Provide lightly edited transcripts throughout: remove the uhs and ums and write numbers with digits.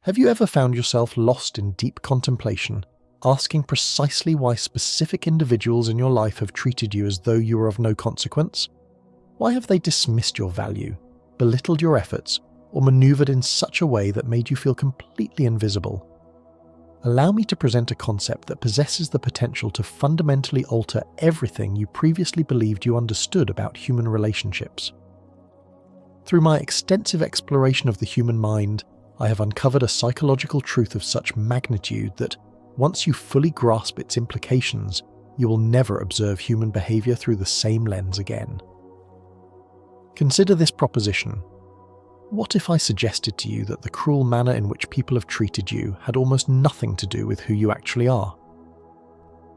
Have you ever found yourself lost in deep contemplation, asking precisely why specific individuals in your life have treated you as though you were of no consequence? Why have they dismissed your value, belittled your efforts, or maneuvered in such a way that made you feel completely invisible? Allow me to present a concept that possesses the potential to fundamentally alter everything you previously believed you understood about human relationships. Through my extensive exploration of the human mind, I have uncovered a psychological truth of such magnitude that, once you fully grasp its implications, you will never observe human behavior through the same lens again. Consider this proposition. What if I suggested to you that the cruel manner in which people have treated you had almost nothing to do with who you actually are?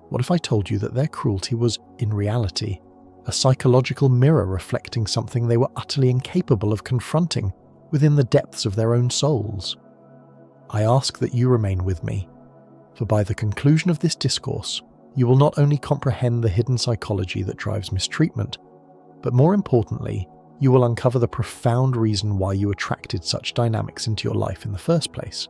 What if I told you that their cruelty was, in reality, a psychological mirror reflecting something they were utterly incapable of confronting within the depths of their own souls? I ask that you remain with me, for by the conclusion of this discourse, you will not only comprehend the hidden psychology that drives mistreatment, but more importantly, you will uncover the profound reason why you attracted such dynamics into your life in the first place.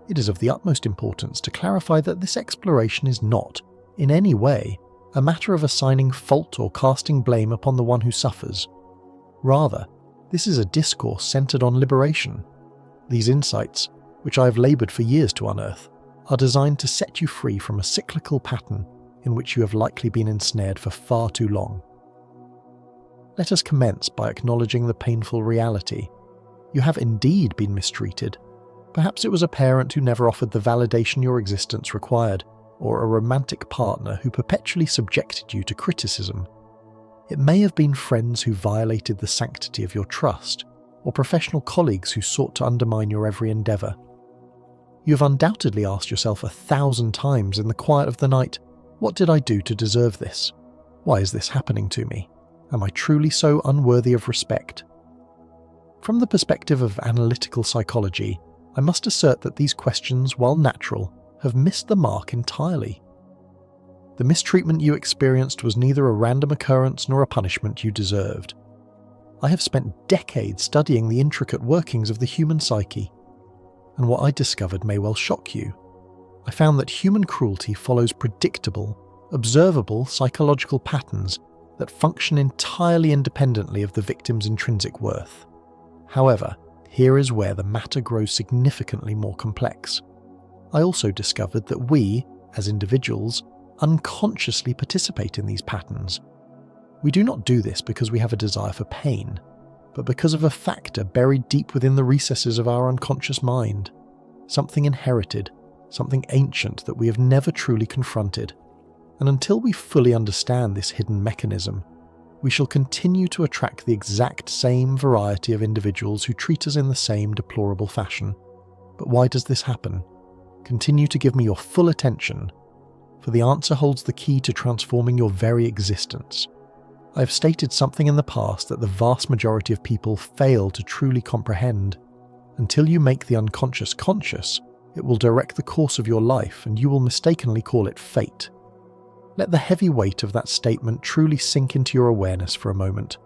It is of the utmost importance to clarify that this exploration is not, in any way, a matter of assigning fault or casting blame upon the one who suffers. Rather, this is a discourse centered on liberation. These insights, which I have labored for years to unearth, are designed to set you free from a cyclical pattern in which you have likely been ensnared for far too long. Let us commence by acknowledging the painful reality. You have indeed been mistreated. Perhaps it was a parent who never offered the validation your existence required, or a romantic partner who perpetually subjected you to criticism. It may have been friends who violated the sanctity of your trust, or professional colleagues who sought to undermine your every endeavour. You have undoubtedly asked yourself 1,000 times in the quiet of the night, what did I do to deserve this? Why is this happening to me? Am I truly so unworthy of respect? From the perspective of analytical psychology, I must assert that these questions, while natural, have missed the mark entirely. The mistreatment you experienced was neither a random occurrence nor a punishment you deserved. I have spent decades studying the intricate workings of the human psyche, and what I discovered may well shock you. I found that human cruelty follows predictable, observable psychological patterns that function entirely independently of the victim's intrinsic worth. However, here is where the matter grows significantly more complex. I also discovered that we, as individuals, unconsciously participate in these patterns. We do not do this because we have a desire for pain, but because of a factor buried deep within the recesses of our unconscious mind, something inherited, something ancient that we have never truly confronted. And until we fully understand this hidden mechanism, we shall continue to attract the exact same variety of individuals who treat us in the same deplorable fashion. But why does this happen? Continue to give me your full attention, for the answer holds the key to transforming your very existence. I have stated something in the past that the vast majority of people fail to truly comprehend. Until you make the unconscious conscious, it will direct the course of your life and you will mistakenly call it fate. Let the heavy weight of that statement truly sink into your awareness for a moment.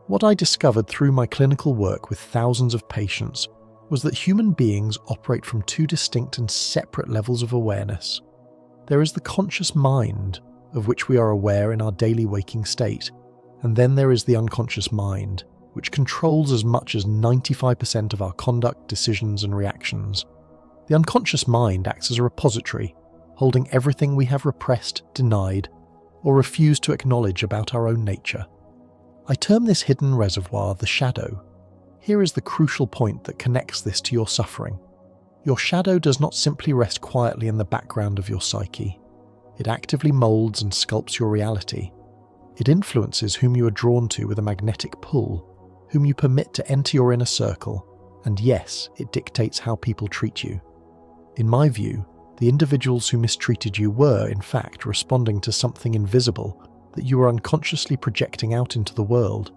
What I discovered through my clinical work with thousands of patients was that human beings operate from two distinct and separate levels of awareness. There is the conscious mind, of which we are aware in our daily waking state, and then there is the unconscious mind, which controls as much as 95% of our conduct, decisions, and reactions. The unconscious mind acts as a repository, holding everything we have repressed, denied, or refused to acknowledge about our own nature. I term this hidden reservoir the shadow. Here is the crucial point that connects this to your suffering. Your shadow does not simply rest quietly in the background of your psyche. It actively molds and sculpts your reality. It influences whom you are drawn to with a magnetic pull, whom you permit to enter your inner circle, and yes, it dictates how people treat you. In my view, the individuals who mistreated you were, in fact, responding to something invisible that you were unconsciously projecting out into the world.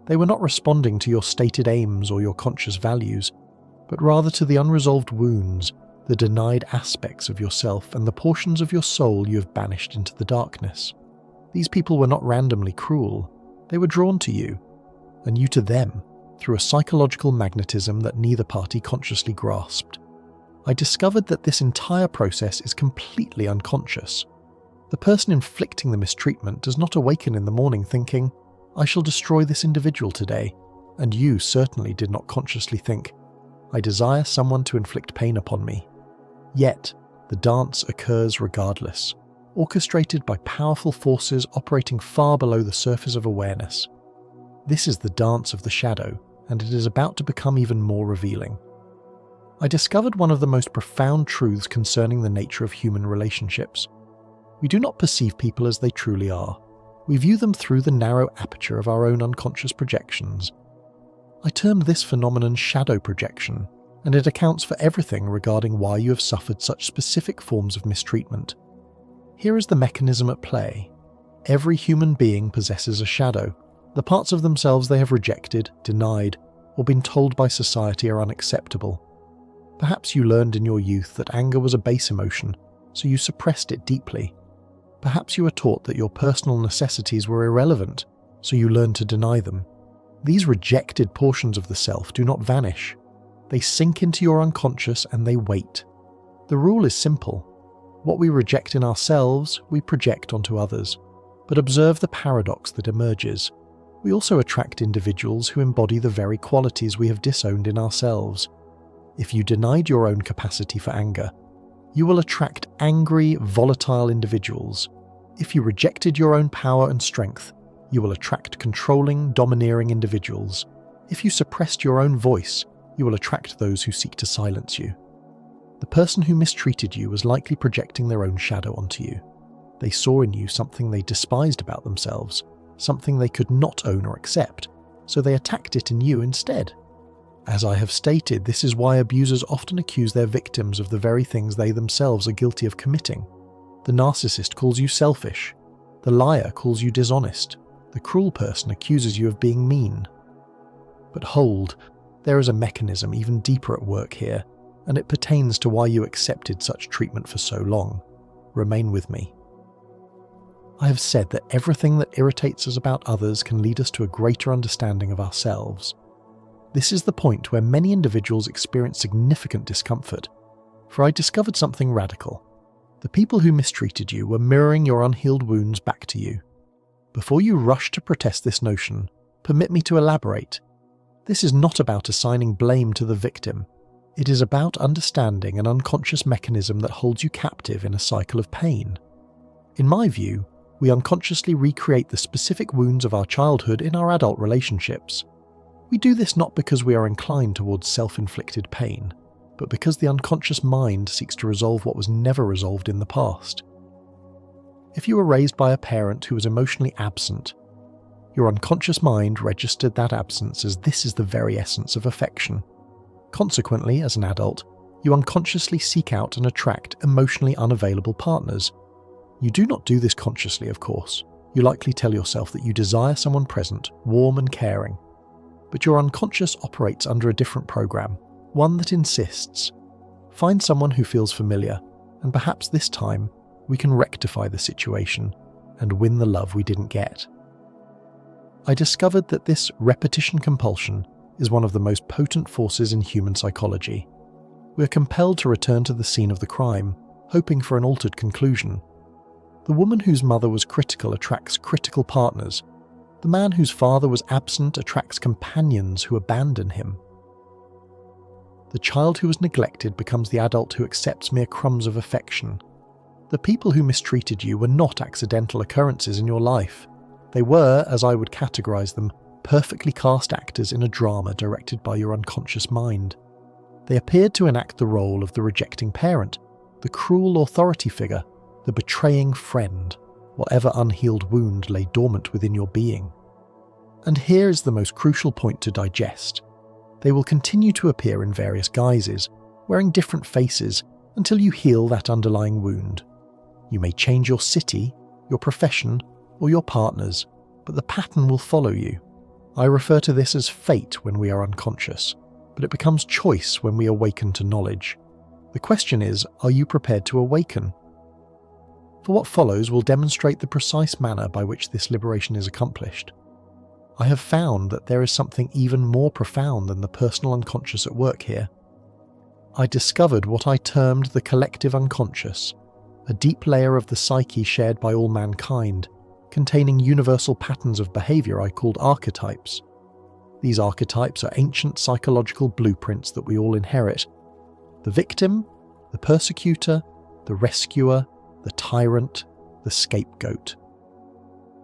They were not responding to your stated aims or your conscious values, but rather to the unresolved wounds, the denied aspects of yourself and the portions of your soul you have banished into the darkness. These people were not randomly cruel. They were drawn to you, and you to them, through a psychological magnetism that neither party consciously grasped. I discovered that this entire process is completely unconscious. The person inflicting the mistreatment does not awaken in the morning thinking, "I shall destroy this individual today," and you certainly did not consciously think, "I desire someone to inflict pain upon me." Yet, the dance occurs regardless, orchestrated by powerful forces operating far below the surface of awareness. This is the dance of the shadow, and it is about to become even more revealing. I discovered one of the most profound truths concerning the nature of human relationships. We do not perceive people as they truly are. We view them through the narrow aperture of our own unconscious projections. I termed this phenomenon shadow projection, and it accounts for everything regarding why you have suffered such specific forms of mistreatment. Here is the mechanism at play. Every human being possesses a shadow, the parts of themselves they have rejected, denied, or been told by society are unacceptable. Perhaps you learned in your youth that anger was a base emotion, so you suppressed it deeply. Perhaps you were taught that your personal necessities were irrelevant, so you learned to deny them. These rejected portions of the self do not vanish. They sink into your unconscious and they wait. The rule is simple. What we reject in ourselves, we project onto others. But observe the paradox that emerges. We also attract individuals who embody the very qualities we have disowned in ourselves. If you denied your own capacity for anger, you will attract angry, volatile individuals. If you rejected your own power and strength, you will attract controlling, domineering individuals. If you suppressed your own voice, you will attract those who seek to silence you. The person who mistreated you was likely projecting their own shadow onto you. They saw in you something they despised about themselves, something they could not own or accept, so they attacked it in you instead. As I have stated, this is why abusers often accuse their victims of the very things they themselves are guilty of committing. The narcissist calls you selfish. The liar calls you dishonest. The cruel person accuses you of being mean. But hold, there is a mechanism even deeper at work here, and it pertains to why you accepted such treatment for so long. Remain with me. I have said that everything that irritates us about others can lead us to a greater understanding of ourselves. This is the point where many individuals experience significant discomfort, for I discovered something radical. The people who mistreated you were mirroring your unhealed wounds back to you. Before you rush to protest this notion, permit me to elaborate. This is not about assigning blame to the victim. It is about understanding an unconscious mechanism that holds you captive in a cycle of pain. In my view, we unconsciously recreate the specific wounds of our childhood in our adult relationships. We do this not because we are inclined towards self-inflicted pain, but because the unconscious mind seeks to resolve what was never resolved in the past. If you were raised by a parent who was emotionally absent, your unconscious mind registered that absence as this is the very essence of affection. Consequently, as an adult, you unconsciously seek out and attract emotionally unavailable partners. You do not do this consciously, of course. You likely tell yourself that you desire someone present, warm and caring. But your unconscious operates under a different program, one that insists. Find someone who feels familiar, and perhaps this time we can rectify the situation and win the love we didn't get. I discovered that this repetition compulsion is one of the most potent forces in human psychology. We are compelled to return to the scene of the crime, hoping for an altered conclusion. The woman whose mother was critical attracts critical partners. The man whose father was absent attracts companions who abandon him. The child who was neglected becomes the adult who accepts mere crumbs of affection. The people who mistreated you were not accidental occurrences in your life. They were, as I would categorize them, perfectly cast actors in a drama directed by your unconscious mind. They appeared to enact the role of the rejecting parent, the cruel authority figure, the betraying friend, whatever unhealed wound lay dormant within your being. And here is the most crucial point to digest. They will continue to appear in various guises, wearing different faces, until you heal that underlying wound. You may change your city, your profession, or your partners, but the pattern will follow you. I refer to this as fate when we are unconscious, but it becomes choice when we awaken to knowledge. The question is, are you prepared to awaken? For what follows will demonstrate the precise manner by which this liberation is accomplished. I have found that there is something even more profound than the personal unconscious at work here. I discovered what I termed the collective unconscious, a deep layer of the psyche shared by all mankind, containing universal patterns of behaviour I called archetypes. These archetypes are ancient psychological blueprints that we all inherit. The victim, the persecutor, the rescuer, the tyrant, the scapegoat.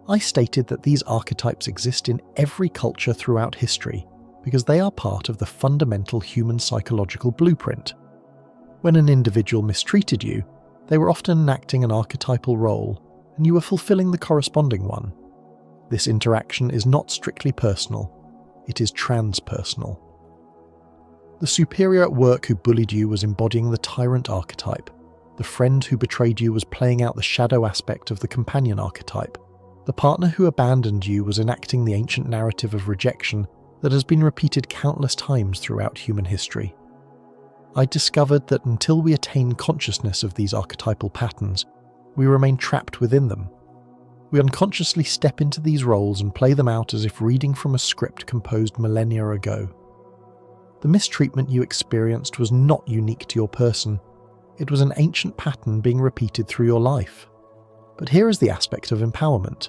I stated that these archetypes exist in every culture throughout history because they are part of the fundamental human psychological blueprint. When an individual mistreated you, they were often enacting an archetypal role, and you were fulfilling the corresponding one. This interaction is not strictly personal, it is transpersonal. The superior at work who bullied you was embodying the tyrant archetype. The friend who betrayed you was playing out the shadow aspect of the companion archetype. The partner who abandoned you was enacting the ancient narrative of rejection that has been repeated countless times throughout human history. I discovered that until we attain consciousness of these archetypal patterns, we remain trapped within them. We unconsciously step into these roles and play them out as if reading from a script composed millennia ago. The mistreatment you experienced was not unique to your person. It was an ancient pattern being repeated through your life. But here is the aspect of empowerment.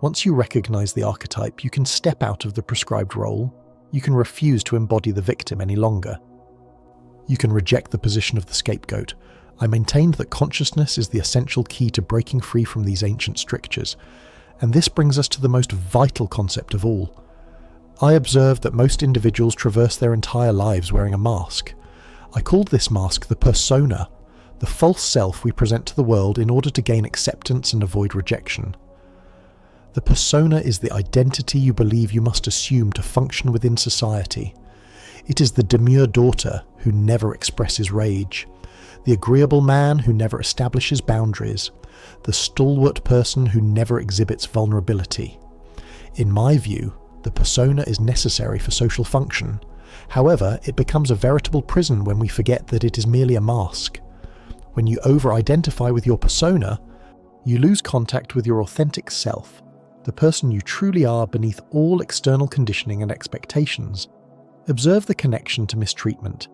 Once you recognize the archetype, you can step out of the prescribed role. You can refuse to embody the victim any longer. You can reject the position of the scapegoat. I maintained that consciousness is the essential key to breaking free from these ancient strictures, and this brings us to the most vital concept of all. I observed that most individuals traverse their entire lives wearing a mask. I called this mask the persona, the false self we present to the world in order to gain acceptance and avoid rejection. The persona is the identity you believe you must assume to function within society. It is the demure daughter who never expresses rage, the agreeable man who never establishes boundaries, the stalwart person who never exhibits vulnerability. In my view, the persona is necessary for social function. However, it becomes a veritable prison when we forget that it is merely a mask. When you over-identify with your persona, you lose contact with your authentic self, the person you truly are beneath all external conditioning and expectations. Observe the connection to mistreatment.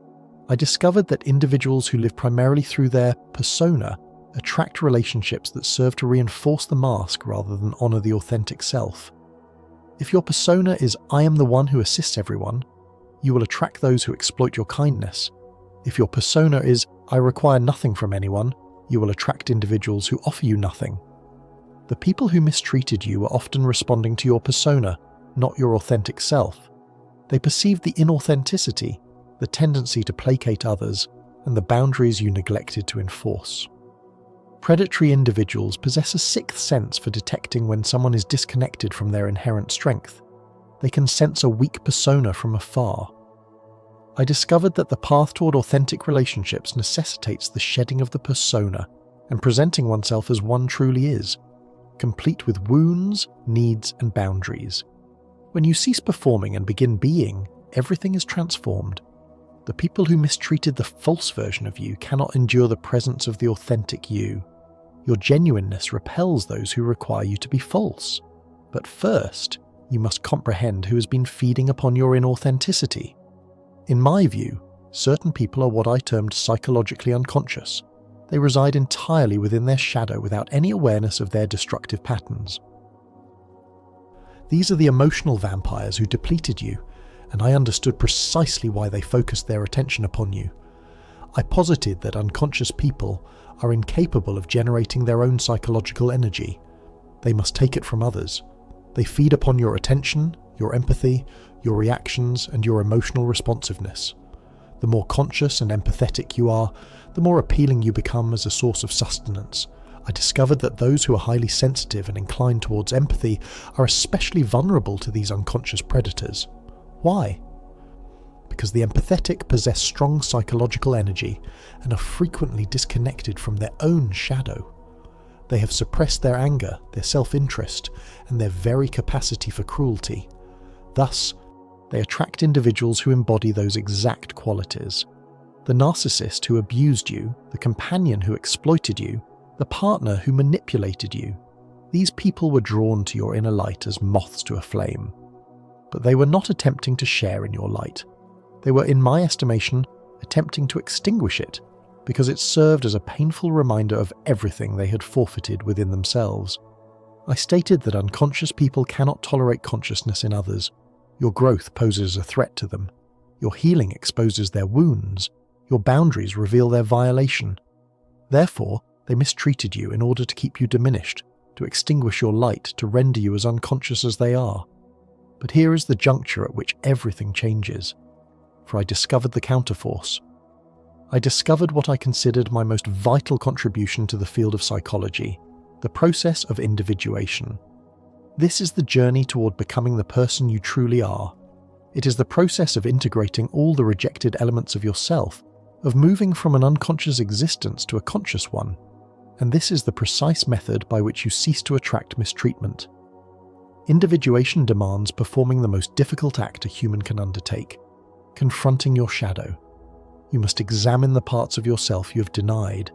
I discovered that individuals who live primarily through their persona attract relationships that serve to reinforce the mask rather than honour the authentic self. If your persona is "I am the one who assists everyone," you will attract those who exploit your kindness. If your persona is "I require nothing from anyone," you will attract individuals who offer you nothing. The people who mistreated you were often responding to your persona, not your authentic self. They perceived the inauthenticity, the tendency to placate others, and the boundaries you neglected to enforce. Predatory individuals possess a sixth sense for detecting when someone is disconnected from their inherent strength. They can sense a weak persona from afar. I discovered that the path toward authentic relationships necessitates the shedding of the persona and presenting oneself as one truly is, complete with wounds, needs, and boundaries. When you cease performing and begin being, everything is transformed. The people who mistreated the false version of you cannot endure the presence of the authentic you. Your genuineness repels those who require you to be false. But first, you must comprehend who has been feeding upon your inauthenticity. In my view, certain people are what I termed psychologically unconscious. They reside entirely within their shadow without any awareness of their destructive patterns. These are the emotional vampires who depleted you, and I understood precisely why they focused their attention upon you. I posited that unconscious people are incapable of generating their own psychological energy. They must take it from others. They feed upon your attention, your empathy, your reactions, and your emotional responsiveness. The more conscious and empathetic you are, the more appealing you become as a source of sustenance. I discovered that those who are highly sensitive and inclined towards empathy are especially vulnerable to these unconscious predators. Why? Because the empathetic possess strong psychological energy and are frequently disconnected from their own shadow. They have suppressed their anger, their self-interest, and their very capacity for cruelty. Thus, they attract individuals who embody those exact qualities. The narcissist who abused you, the companion who exploited you, the partner who manipulated you. These people were drawn to your inner light as moths to a flame. But they were not attempting to share in your light. They were, in my estimation, attempting to extinguish it because it served as a painful reminder of everything they had forfeited within themselves. I stated that unconscious people cannot tolerate consciousness in others. Your growth poses a threat to them. Your healing exposes their wounds. Your boundaries reveal their violation. Therefore, they mistreated you in order to keep you diminished, to extinguish your light, to render you as unconscious as they are. But here is the juncture at which everything changes. For I discovered the counterforce. I discovered what I considered my most vital contribution to the field of psychology, the process of individuation. This is the journey toward becoming the person you truly are. It is the process of integrating all the rejected elements of yourself, of moving from an unconscious existence to a conscious one. And this is the precise method by which you cease to attract mistreatment. Individuation demands performing the most difficult act a human can undertake, confronting your shadow. You must examine the parts of yourself you have denied,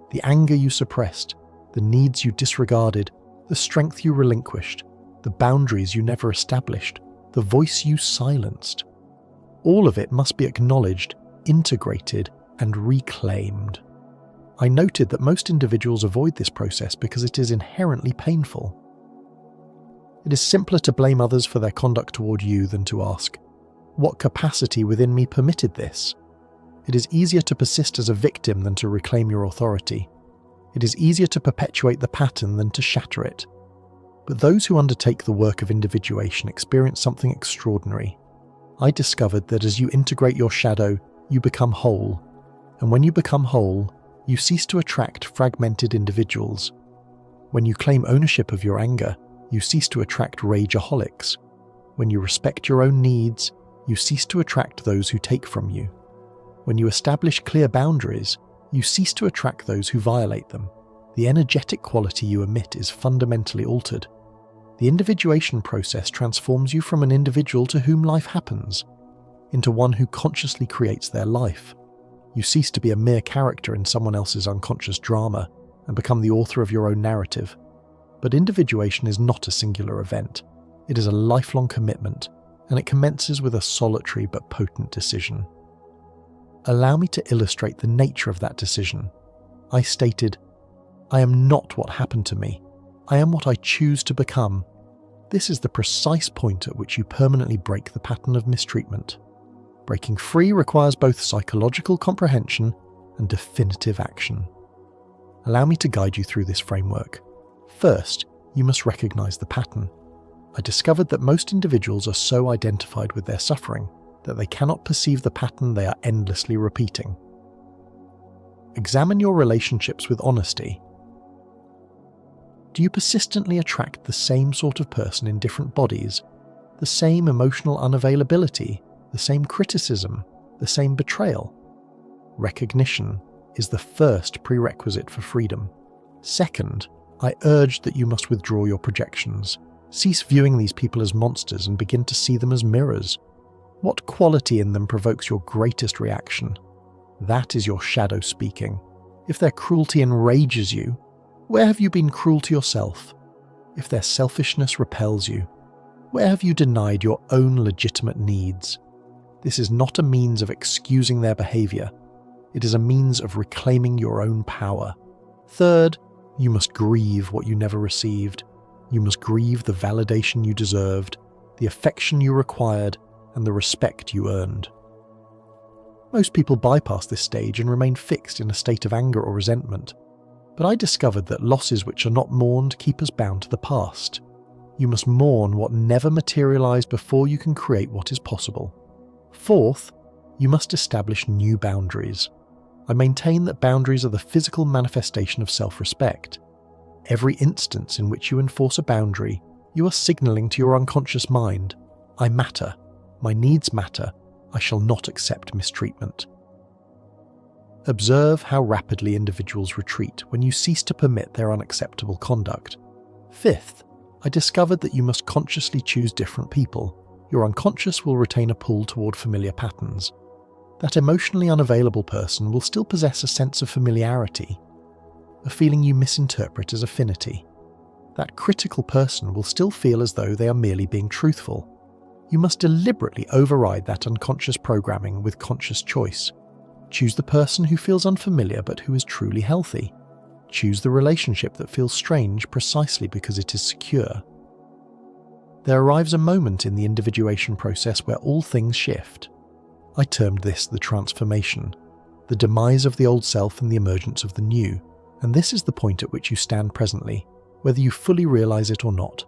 the anger you suppressed, the needs you disregarded, the strength you relinquished, the boundaries you never established, the voice you silenced. All of it must be acknowledged, integrated, and reclaimed. I noted that most individuals avoid this process because it is inherently painful. It is simpler to blame others for their conduct toward you than to ask, what capacity within me permitted this? It is easier to persist as a victim than to reclaim your authority. It is easier to perpetuate the pattern than to shatter it. But those who undertake the work of individuation experience something extraordinary. I discovered that as you integrate your shadow, you become whole. And when you become whole, you cease to attract fragmented individuals. When you claim ownership of your anger, you cease to attract rageaholics. When you respect your own needs, you cease to attract those who take from you. When you establish clear boundaries, you cease to attract those who violate them. The energetic quality you emit is fundamentally altered. The individuation process transforms you from an individual to whom life happens, into one who consciously creates their life. You cease to be a mere character in someone else's unconscious drama and become the author of your own narrative. But individuation is not a singular event. It is a lifelong commitment, and it commences with a solitary but potent decision. Allow me to illustrate the nature of that decision. I stated, I am not what happened to me. I am what I choose to become. This is the precise point at which you permanently break the pattern of mistreatment. Breaking free requires both psychological comprehension and definitive action. Allow me to guide you through this framework. First, you must recognize the pattern. I discovered that most individuals are so identified with their suffering that they cannot perceive the pattern they are endlessly repeating. Examine your relationships with honesty. Do you persistently attract the same sort of person in different bodies, the same emotional unavailability, the same criticism, the same betrayal? Recognition is the first prerequisite for freedom. Second, I urge that you must withdraw your projections. Cease viewing these people as monsters and begin to see them as mirrors. What quality in them provokes your greatest reaction? That is your shadow speaking. If their cruelty enrages you, where have you been cruel to yourself? If their selfishness repels you, where have you denied your own legitimate needs? This is not a means of excusing their behavior. It is a means of reclaiming your own power. Third, you must grieve what you never received. You must grieve the validation you deserved, the affection you required, and the respect you earned. Most people bypass this stage and remain fixed in a state of anger or resentment. But I discovered that losses which are not mourned keep us bound to the past. You must mourn what never materialized before you can create what is possible. Fourth, you must establish new boundaries. I maintain that boundaries are the physical manifestation of self-respect. Every instance in which you enforce a boundary, you are signaling to your unconscious mind, I matter, my needs matter, I shall not accept mistreatment. Observe how rapidly individuals retreat when you cease to permit their unacceptable conduct. Fifth, I discovered that you must consciously choose different people. Your unconscious will retain a pull toward familiar patterns. That emotionally unavailable person will still possess a sense of familiarity, a feeling you misinterpret as affinity. That critical person will still feel as though they are merely being truthful. You must deliberately override that unconscious programming with conscious choice. Choose the person who feels unfamiliar but who is truly healthy. Choose the relationship that feels strange precisely because it is secure. There arrives a moment in the individuation process where all things shift. I termed this the transformation, the demise of the old self and the emergence of the new, and this is the point at which you stand presently, whether you fully realize it or not.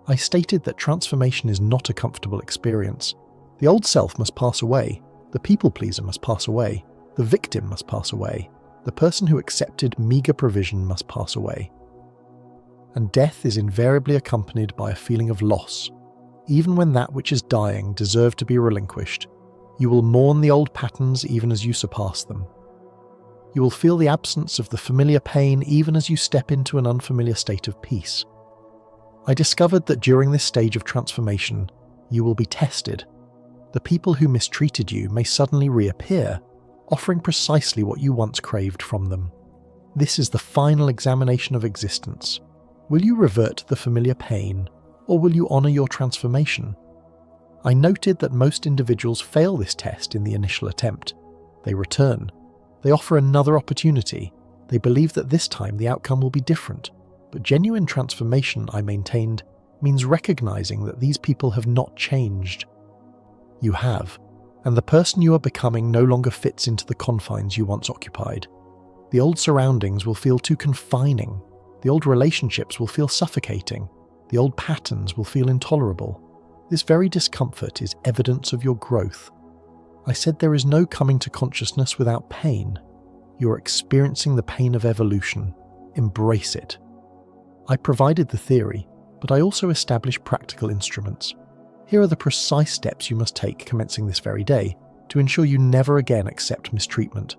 I stated that transformation is not a comfortable experience. The old self must pass away, the people-pleaser must pass away, the victim must pass away, the person who accepted meagre provision must pass away. And death is invariably accompanied by a feeling of loss. Even when that which is dying deserved to be relinquished, you will mourn the old patterns even as you surpass them. You will feel the absence of the familiar pain even as you step into an unfamiliar state of peace. I discovered that during this stage of transformation, you will be tested. The people who mistreated you may suddenly reappear, offering precisely what you once craved from them. This is the final examination of existence. Will you revert to the familiar pain, or will you honour your transformation? I noted that most individuals fail this test in the initial attempt. They return. They offer another opportunity. They believe that this time the outcome will be different. But genuine transformation, I maintained, means recognising that these people have not changed. You have, and the person you are becoming no longer fits into the confines you once occupied. The old surroundings will feel too confining. The old relationships will feel suffocating. The old patterns will feel intolerable. This very discomfort is evidence of your growth. I said there is no coming to consciousness without pain. You are experiencing the pain of evolution. Embrace it. I provided the theory, but I also established practical instruments. Here are the precise steps you must take commencing this very day to ensure you never again accept mistreatment.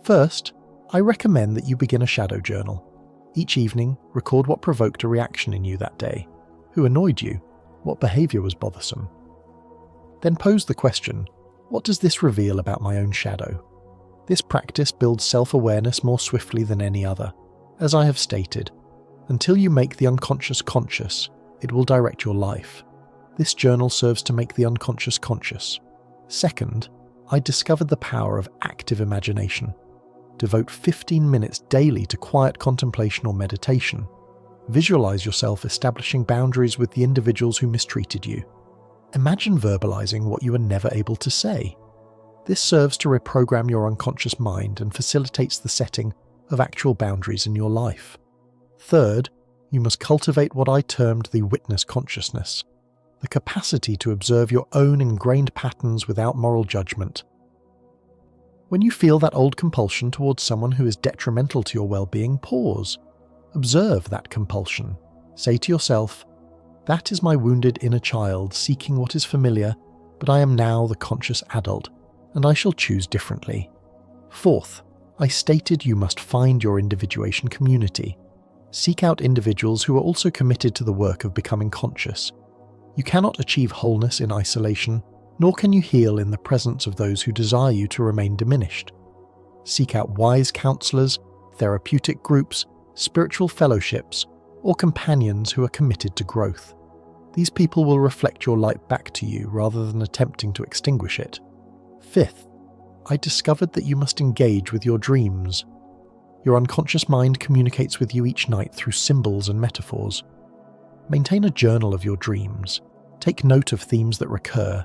First, I recommend that you begin a shadow journal. Each evening, record what provoked a reaction in you that day. Who annoyed you? What behaviour was bothersome? Then pose the question, what does this reveal about my own shadow? This practice builds self-awareness more swiftly than any other. As I have stated, until you make the unconscious conscious, it will direct your life. This journal serves to make the unconscious conscious. Second, I discovered the power of active imagination. Devote 15 minutes daily to quiet contemplation or meditation. Visualize yourself establishing boundaries with the individuals who mistreated you. Imagine verbalizing what you were never able to say. This serves to reprogram your unconscious mind and facilitates the setting of actual boundaries in your life. Third, you must cultivate what I termed the witness consciousness, the capacity to observe your own ingrained patterns without moral judgment. When you feel that old compulsion towards someone who is detrimental to your well-being, pause. Observe that compulsion. Say to yourself, that is my wounded inner child seeking what is familiar, but I am now the conscious adult, and I shall choose differently. Fourth, I stated you must find your individuation community. Seek out individuals who are also committed to the work of becoming conscious. You cannot achieve wholeness in isolation, nor can you heal in the presence of those who desire you to remain diminished. Seek out wise counselors, therapeutic groups, spiritual fellowships, or companions who are committed to growth. These people will reflect your light back to you rather than attempting to extinguish it. Fifth, I discovered that you must engage with your dreams. Your unconscious mind communicates with you each night through symbols and metaphors. Maintain a journal of your dreams. Take note of themes that recur.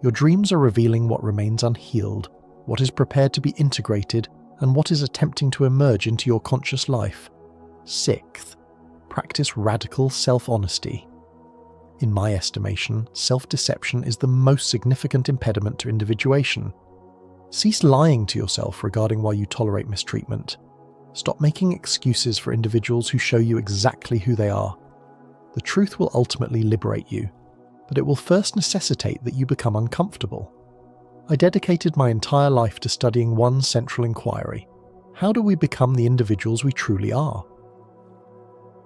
Your dreams are revealing what remains unhealed, what is prepared to be integrated, and what is attempting to emerge into your conscious life. Sixth, practice radical self-honesty. In my estimation, self-deception is the most significant impediment to individuation. Cease lying to yourself regarding why you tolerate mistreatment. Stop making excuses for individuals who show you exactly who they are. The truth will ultimately liberate you, but it will first necessitate that you become uncomfortable. I dedicated my entire life to studying one central inquiry. How do we become the individuals we truly are?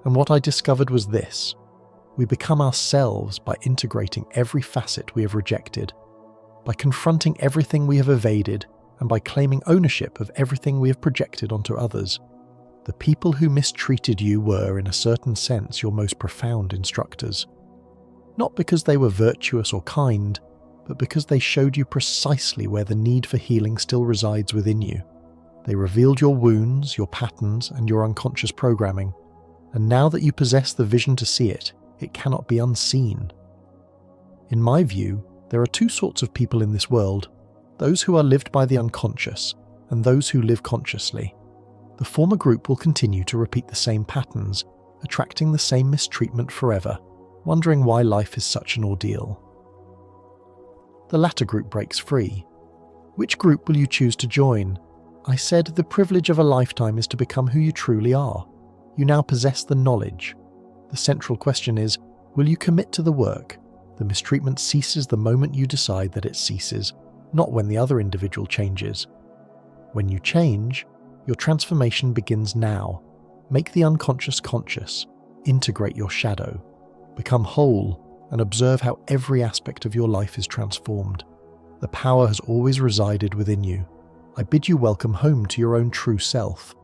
And what I discovered was this. We become ourselves by integrating every facet we have rejected, by confronting everything we have evaded, and by claiming ownership of everything we have projected onto others. The people who mistreated you were, in a certain sense, your most profound instructors. Not because they were virtuous or kind, but because they showed you precisely where the need for healing still resides within you. They revealed your wounds, your patterns, and your unconscious programming, and now that you possess the vision to see it, it cannot be unseen. In my view, there are two sorts of people in this world: those who are lived by the unconscious, and those who live consciously. The former group will continue to repeat the same patterns, attracting the same mistreatment forever, wondering why life is such an ordeal. The latter group breaks free. Which group will you choose to join? I said the privilege of a lifetime is to become who you truly are. You now possess the knowledge. The central question is, will you commit to the work? The mistreatment ceases the moment you decide that it ceases, not when the other individual changes. When you change, your transformation begins now. Make the unconscious conscious. Integrate your shadow. Become whole and observe how every aspect of your life is transformed. The power has always resided within you. I bid you welcome home to your own true self.